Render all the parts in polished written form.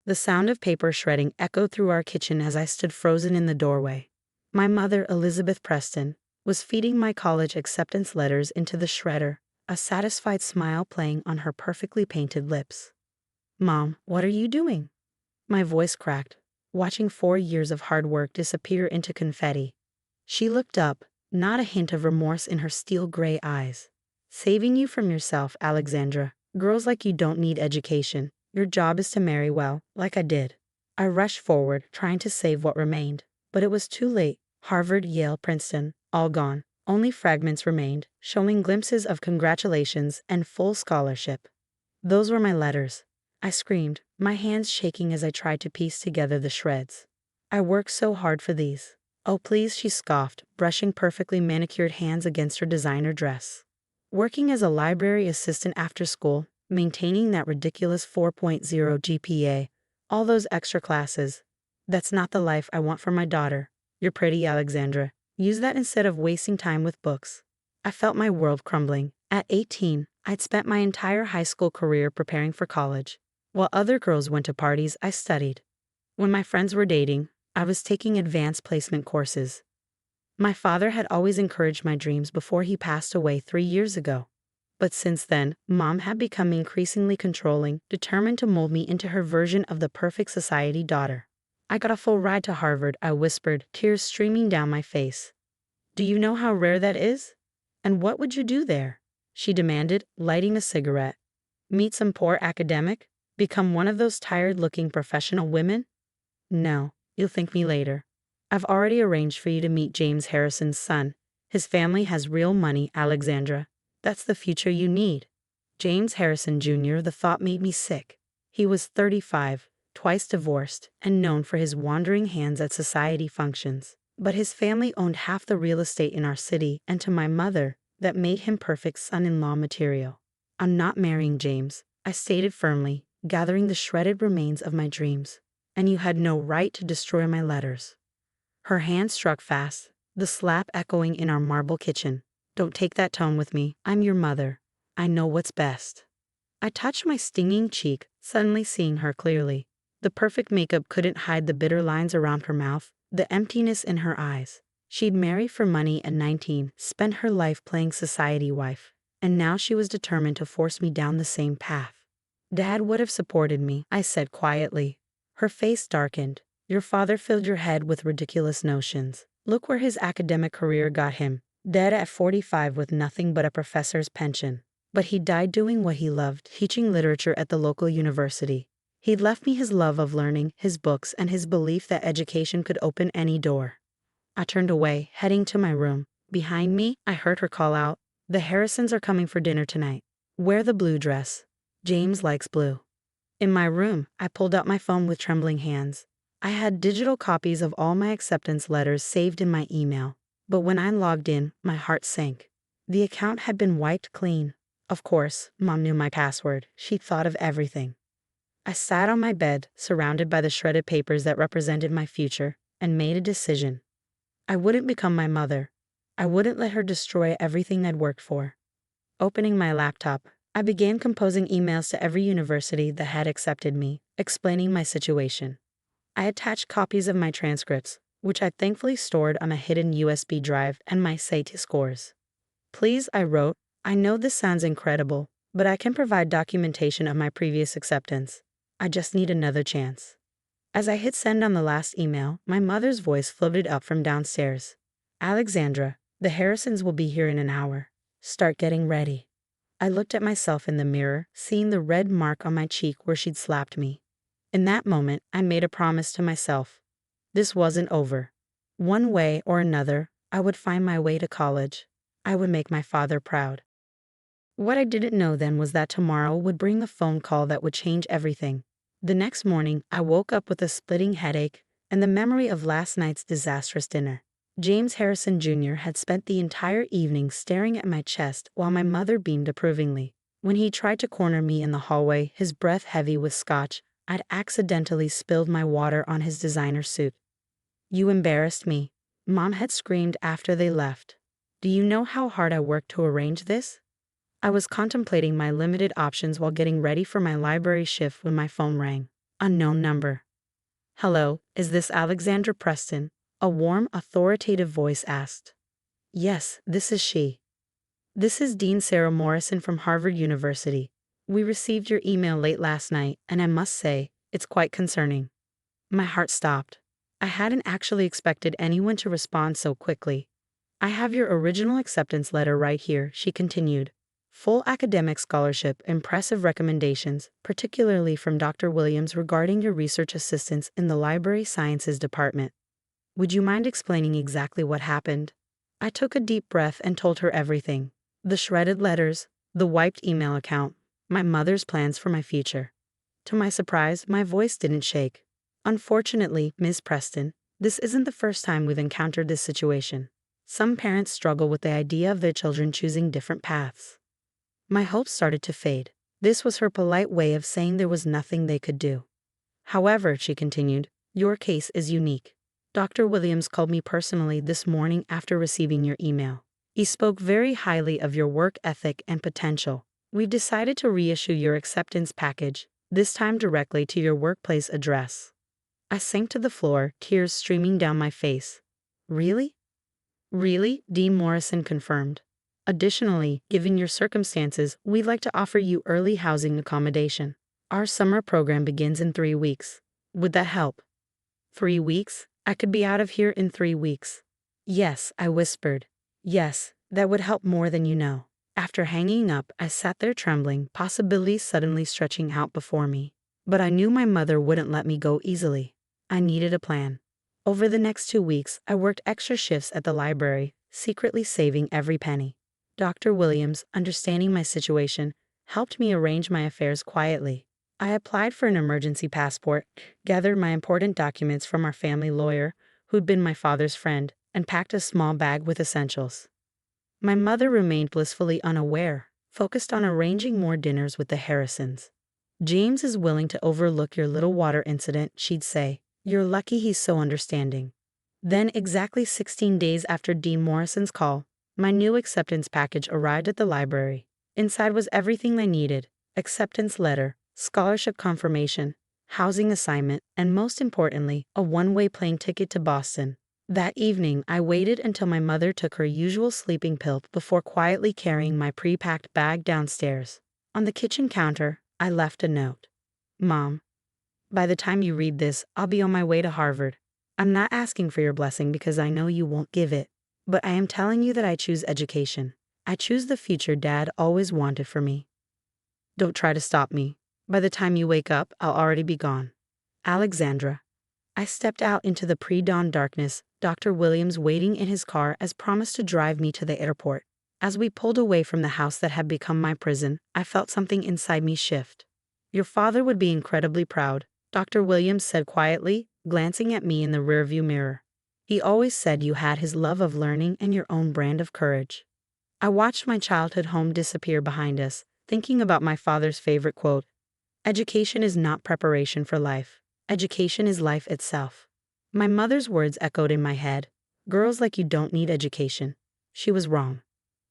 The sound of paper shredding echoed through our kitchen as I stood frozen in the doorway. My mother, Elizabeth Preston, was feeding my college acceptance letters into the shredder, a satisfied smile playing on her perfectly painted lips. "Mom, what are you doing?" My voice cracked, watching 4 years of hard work disappear into confetti. She looked up, not a hint of remorse in her steel gray eyes. "Saving you from yourself, Alexandra. Girls like you don't need education. Your job is to marry well, like I did." I rushed forward, trying to save what remained. But it was too late. Harvard, Yale, Princeton, all gone. Only fragments remained, showing glimpses of congratulations and full scholarship. "Those were my letters," I screamed, my hands shaking as I tried to piece together the shreds. "I worked so hard for these." "Oh please," she scoffed, brushing perfectly manicured hands against her designer dress. "Working as a library assistant after school, maintaining that ridiculous 4.0 GPA, all those extra classes. That's not the life I want for my daughter. You're pretty, Alexandra. Use that instead of wasting time with books." I felt my world crumbling. At 18, I'd spent my entire high school career preparing for college. While other girls went to parties, I studied. When my friends were dating, I was taking advanced placement courses. My father had always encouraged my dreams before he passed away 3 years ago. But since then, Mom had become increasingly controlling, determined to mold me into her version of the perfect society daughter. "I got a full ride to Harvard," I whispered, tears streaming down my face. "Do you know how rare that is? And what would you do there?" she demanded, lighting a cigarette. "Meet some poor academic? Become one of those tired-looking professional women? No, you'll thank me later. I've already arranged for you to meet James Harrison's son. His family has real money, Alexandra. That's the future you need." James Harrison Jr., the thought made me sick. He was 35, twice divorced, and known for his wandering hands at society functions. But his family owned half the real estate in our city, and to my mother, that made him perfect son-in-law material. "I'm not marrying James," I stated firmly, gathering the shredded remains of my dreams. "And you had no right to destroy my letters." Her hand struck fast, the slap echoing in our marble kitchen. "Don't take that tone with me. I'm your mother. I know what's best." I touched my stinging cheek, suddenly seeing her clearly. The perfect makeup couldn't hide the bitter lines around her mouth, the emptiness in her eyes. She'd married for money at 19, spent her life playing society wife, and now she was determined to force me down the same path. "Dad would have supported me," I said quietly. Her face darkened. "Your father filled your head with ridiculous notions. Look where his academic career got him. Dead at 45 with nothing but a professor's pension. But he died doing what he loved, teaching literature at the local university. He'd left me his love of learning, his books, and his belief that education could open any door." I turned away, heading to my room. Behind me, I heard her call out, "The Harrisons are coming for dinner tonight. Wear the blue dress. James likes blue." In my room, I pulled out my phone with trembling hands. I had digital copies of all my acceptance letters saved in my email. But when I logged in, my heart sank. The account had been wiped clean. Of course, Mom knew my password. She'd thought of everything. I sat on my bed, surrounded by the shredded papers that represented my future, and made a decision. I wouldn't become my mother. I wouldn't let her destroy everything I'd worked for. Opening my laptop, I began composing emails to every university that had accepted me, explaining my situation. I attached copies of my transcripts, which I thankfully stored on a hidden USB drive, and my SAT scores. "Please," I wrote, "I know this sounds incredible, but I can provide documentation of my previous acceptance. I just need another chance." As I hit send on the last email, my mother's voice floated up from downstairs. "Alexandra, the Harrisons will be here in an hour. Start getting ready." I looked at myself in the mirror, seeing the red mark on my cheek where she'd slapped me. In that moment, I made a promise to myself. This wasn't over. One way or another, I would find my way to college. I would make my father proud. What I didn't know then was that tomorrow would bring a phone call that would change everything. The next morning, I woke up with a splitting headache and the memory of last night's disastrous dinner. James Harrison Jr. had spent the entire evening staring at my chest while my mother beamed approvingly. When he tried to corner me in the hallway, his breath heavy with scotch, I'd accidentally spilled my water on his designer suit. "You embarrassed me," Mom had screamed after they left. "Do you know how hard I worked to arrange this?" I was contemplating my limited options while getting ready for my library shift when my phone rang. Unknown number. Hello, is this Alexandra Preston? A warm, authoritative voice asked. Yes, this is she. This is Dean Sarah Morrison from Harvard University. We received your email late last night, and I must say, it's quite concerning. My heart stopped. I hadn't actually expected anyone to respond so quickly. I have your original acceptance letter right here, she continued. Full academic scholarship, impressive recommendations, particularly from Dr. Williams regarding your research assistance in the Library Sciences Department. Would you mind explaining exactly what happened? I took a deep breath and told her everything. The shredded letters, the wiped email account, my mother's plans for my future. To my surprise, my voice didn't shake. Unfortunately, Ms. Preston, this isn't the first time we've encountered this situation. Some parents struggle with the idea of their children choosing different paths. My hopes started to fade. This was her polite way of saying there was nothing they could do. However, she continued, your case is unique. Dr. Williams called me personally this morning after receiving your email. He spoke very highly of your work ethic and potential. We've decided to reissue your acceptance package, this time directly to your workplace address. I sank to the floor, tears streaming down my face. Really? Really? Dean Morrison confirmed. Additionally, given your circumstances, we'd like to offer you early housing accommodation. Our summer program begins in 3 weeks. Would that help? 3 weeks? I could be out of here in 3 weeks. Yes, I whispered. Yes, that would help more than you know. After hanging up, I sat there trembling, possibilities suddenly stretching out before me. But I knew my mother wouldn't let me go easily. I needed a plan. Over the next 2 weeks, I worked extra shifts at the library, secretly saving every penny. Dr. Williams, understanding my situation, helped me arrange my affairs quietly. I applied for an emergency passport, gathered my important documents from our family lawyer, who'd been my father's friend, and packed a small bag with essentials. My mother remained blissfully unaware, focused on arranging more dinners with the Harrisons. James is willing to overlook your little water incident, she'd say. You're lucky he's so understanding. Then, exactly 16 days after Dean Morrison's call, my new acceptance package arrived at the library. Inside was everything I needed: acceptance letter, scholarship confirmation, housing assignment, and most importantly, a one-way plane ticket to Boston. That evening, I waited until my mother took her usual sleeping pill before quietly carrying my pre-packed bag downstairs. On the kitchen counter, I left a note. Mom, by the time you read this, I'll be on my way to Harvard. I'm not asking for your blessing because I know you won't give it. But I am telling you that I choose education. I choose the future Dad always wanted for me. Don't try to stop me. By the time you wake up, I'll already be gone. Alexandra. I stepped out into the pre-dawn darkness, Dr. Williams waiting in his car as promised to drive me to the airport. As we pulled away from the house that had become my prison, I felt something inside me shift. Your father would be incredibly proud, Dr. Williams said quietly, glancing at me in the rearview mirror. He always said you had his love of learning and your own brand of courage. I watched my childhood home disappear behind us, thinking about my father's favorite quote. Education is not preparation for life. Education is life itself. My mother's words echoed in my head. Girls like you don't need education. She was wrong.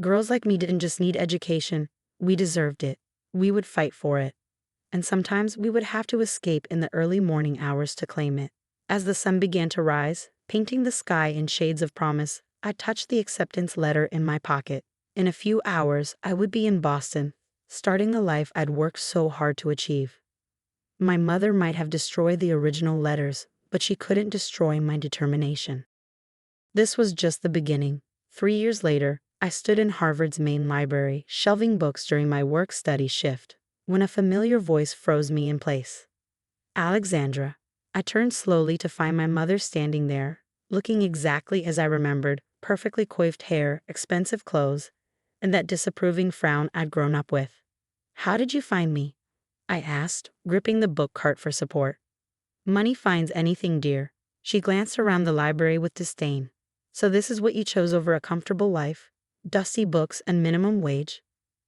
Girls like me didn't just need education. We deserved it. We would fight for it. And sometimes we would have to escape in the early morning hours to claim it. As the sun began to rise, painting the sky in shades of promise, I touched the acceptance letter in my pocket. In a few hours, I would be in Boston, starting the life I'd worked so hard to achieve. My mother might have destroyed the original letters, but she couldn't destroy my determination. This was just the beginning. 3 years later, I stood in Harvard's main library, shelving books during my work-study shift, when a familiar voice froze me in place. Alexandra. I turned slowly to find my mother standing there, looking exactly as I remembered, perfectly coiffed hair, expensive clothes, and that disapproving frown I'd grown up with. How did you find me? I asked, gripping the book cart for support. Money finds anything, dear. She glanced around the library with disdain. So this is what you chose over a comfortable life? Dusty books and minimum wage?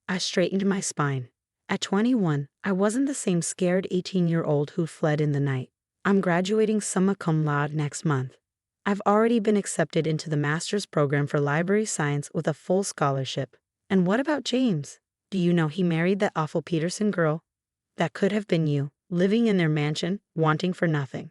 I straightened my spine. At 21, I wasn't the same scared 18-year-old who fled in the night. I'm graduating summa cum laude next month. I've already been accepted into the master's program for library science with a full scholarship. And what about James? Do you know he married that awful Peterson girl? That could have been you. living in their mansion, wanting for nothing.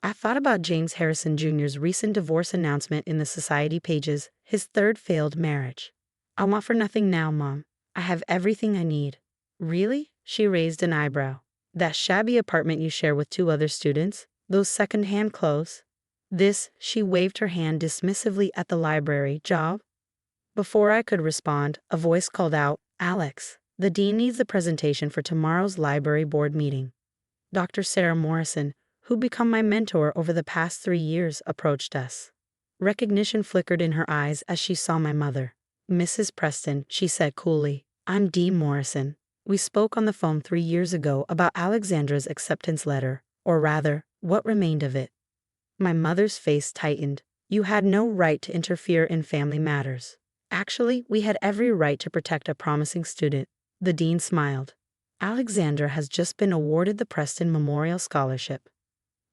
I thought about James Harrison Jr.'s recent divorce announcement in the society pages, his third failed marriage. I want for nothing now, Mom. I have everything I need. Really? She raised an eyebrow. That shabby apartment you share with 2 other students? Those second-hand clothes? This, she waved her hand dismissively at the library, job? Before I could respond, a voice called out, Alex, the dean needs the presentation for tomorrow's library board meeting. Dr. Sarah Morrison, who become my mentor over the past 3 years, approached us. Recognition flickered in her eyes as she saw my mother. Mrs. Preston, she said coolly, I'm Dean Morrison. We spoke on the phone 3 years ago about Alexandra's acceptance letter, or rather, what remained of it. My mother's face tightened. You had no right to interfere in family matters. Actually, we had every right to protect a promising student. The dean smiled. Alexandra has just been awarded the Preston Memorial Scholarship.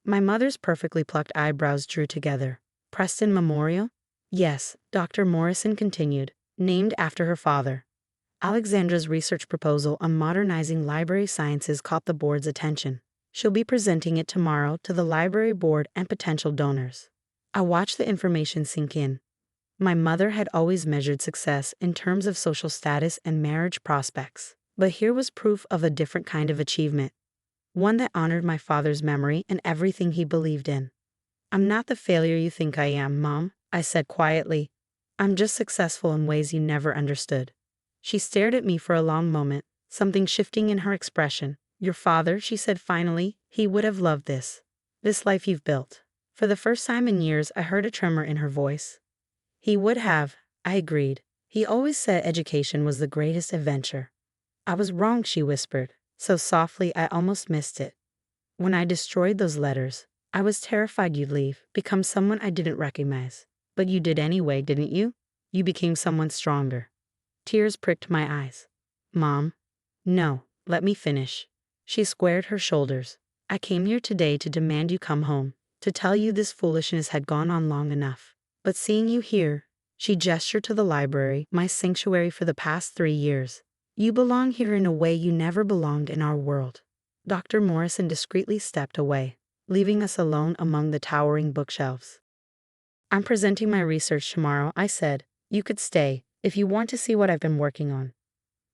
My mother's perfectly plucked eyebrows drew together. Preston Memorial? Yes, Dr. Morrison continued, named after her father. Alexandra's research proposal on modernizing library sciences caught the board's attention. She'll be presenting it tomorrow to the library board and potential donors. I watched the information sink in. My mother had always measured success in terms of social status and marriage prospects, but here was proof of a different kind of achievement. One that honored my father's memory and everything he believed in. I'm not the failure you think I am, Mom, I said quietly. I'm just successful in ways you never understood. She stared at me for a long moment, something shifting in her expression. Your father, she said finally, he would have loved this. This life you've built. For the first time in years, I heard a tremor in her voice. He would have, I agreed. He always said education was the greatest adventure. I was wrong, she whispered, so softly I almost missed it. When I destroyed those letters, I was terrified you'd leave, become someone I didn't recognize. But you did anyway, didn't you? You became someone stronger. Tears pricked my eyes. Mom? No, let me finish. She squared her shoulders. I came here today to demand you come home, to tell you this foolishness had gone on long enough. But seeing you here, she gestured to the library, my sanctuary for the past 3 years. You belong here in a way you never belonged in our world. Dr. Morrison discreetly stepped away, leaving us alone among the towering bookshelves. I'm presenting my research tomorrow, I said. You could stay, if you want to see what I've been working on.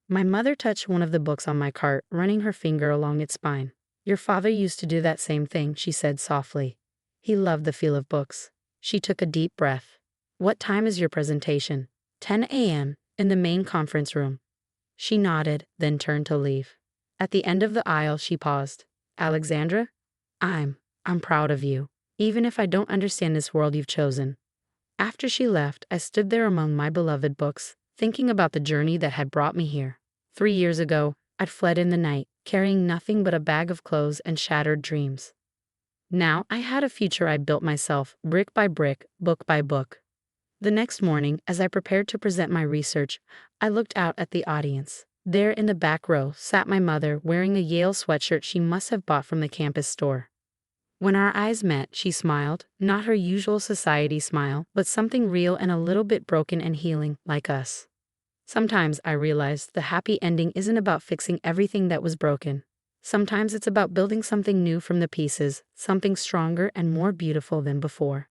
My mother touched one of the books on my cart, running her finger along its spine. Your father used to do that same thing, she said softly. He loved the feel of books. She took a deep breath. What time is your presentation? 10 a.m., in the main conference room. She nodded, then turned to leave. At the end of the aisle, she paused. Alexandra? I'm proud of you, even if I don't understand this world you've chosen. After she left, I stood there among my beloved books, thinking about the journey that had brought me here. 3 years ago, I'd fled in the night, carrying nothing but a bag of clothes and shattered dreams. Now I had a future I built myself, brick by brick, book by book. The next morning, as I prepared to present my research, I looked out at the audience. There in the back row sat my mother wearing a Yale sweatshirt she must have bought from the campus store. When our eyes met, she smiled, not her usual society smile, but something real and a little bit broken and healing, like us. Sometimes I realized the happy ending isn't about fixing everything that was broken. Sometimes it's about building something new from the pieces, something stronger and more beautiful than before.